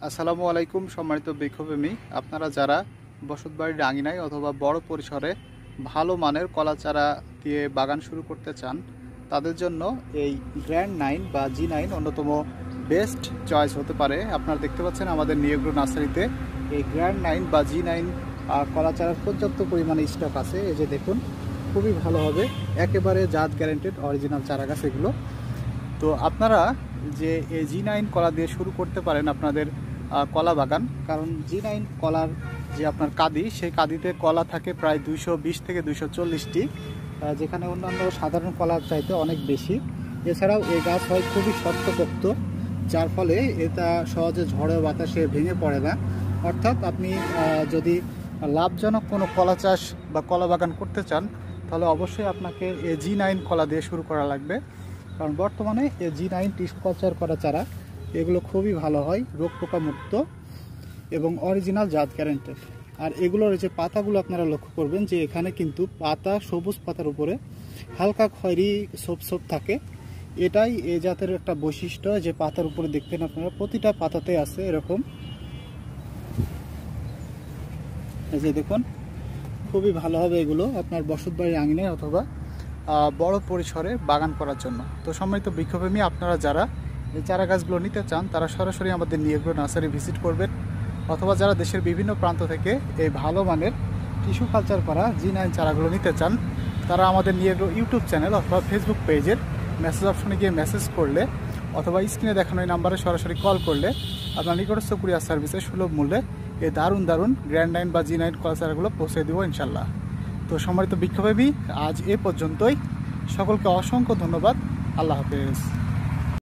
আসসালামু আলাইকুম সম্মানিত বৃক্ষপ্রেমী। আপনারা যারা বসতবাড়ির আঙিনায় অথবা বড় পরিসরে ভালো মানের কলা চারা দিয়ে বাগান শুরু করতে চান, তাদের জন্য এই গ্র্যান্ড 9 বা G9 অন্যতম বেস্ট চয়েস হতে পারে। আপনারা দেখতে পাচ্ছেন আমাদের নিয়োগ্র নার্সারিতে এই গ্র্যান্ড 9 বা G9 কলা চারার পর্যাপ্ত পরিমাণে স্টক আছে। এই যে দেখুন, খুবই ভালো হবে, একেবারে জাত গ্যারেন্টেড অরিজিনাল চারা গাছ এগুলো। তো আপনারা যে এই G9 কলা দিয়ে শুরু করতে পারেন আপনাদের কলা বাগান, কারণ G9 কলার যে আপনার কাঁদি, সেই কাঁদিতে কলা থাকে প্রায় 220 থেকে 240টি, যেখানে অন্যান্য সাধারণ কলার চাইতে অনেক বেশি। এছাড়াও এই গাছ হয় খুবই শক্তপোক্ত, যার ফলে এটা সহজে ঝড়ে বাতাসে ভেঙে পড়ে না। অর্থাৎ আপনি যদি লাভজনক কোনো কলা চাষ বা কলা বাগান করতে চান, তাহলে অবশ্যই আপনাকে এই G9 কলা দিয়ে শুরু করা লাগবে। কারণ বর্তমানে এই G9 টিস্যু কালচার করা চারা এগুলো খুবই ভালো হয়, রোগ পোকা মুক্ত এবং অরিজিনাল জাত গ্যারেন্টেড। আর এগুলোর যে পাতাগুলো আপনারা লক্ষ্য করবেন যে এখানে কিন্তু পাতা সবুজ পাতার উপরে হালকা খয়েরি ছোপ ছোপ থাকে। এটাই এই জাতের একটা বৈশিষ্ট্য, যে পাতার উপরে দেখতেন আপনারা প্রতিটা পাতাতে আছে এরকম। এই যে দেখুন, খুবই ভালো হবে এগুলো আপনার বসতবাড়ির আঙিনায় অথবা বড় পরিসরে বাগান করার জন্য। তো সম্মানিত বৃক্ষপ্রেমী, আপনারা যারা এই চারা গাছগুলো নিতে চান, তারা সরাসরি আমাদের নিয়োগ্র নার্সারি ভিজিট করবেন, অথবা যারা দেশের বিভিন্ন প্রান্ত থেকে এই ভালো মানের টিস্যু কালচার করা G9 চারাগুলো নিতে চান, তারা আমাদের নিয়োগ্র ইউটিউব চ্যানেল অথবা ফেসবুক পেজের মেসেজ অপশনে গিয়ে মেসেজ করলে অথবা স্ক্রিনে দেখানো এই নাম্বারে সরাসরি কল করলে আপনার নিকটস্থ কুরিয়ার সার্ভিসে সুলভ মূল্যে এই দারুণ গ্র্যান্ড 9 বা G9 কলা চারাগুলো পৌঁছে দেবো ইনশাল্লাহ। তো সম্মানিত বৃক্ষপ্রেমী, আজ এ পর্যন্তই। সকলকে অসংখ্য ধন্যবাদ। আল্লাহ হাফেজ।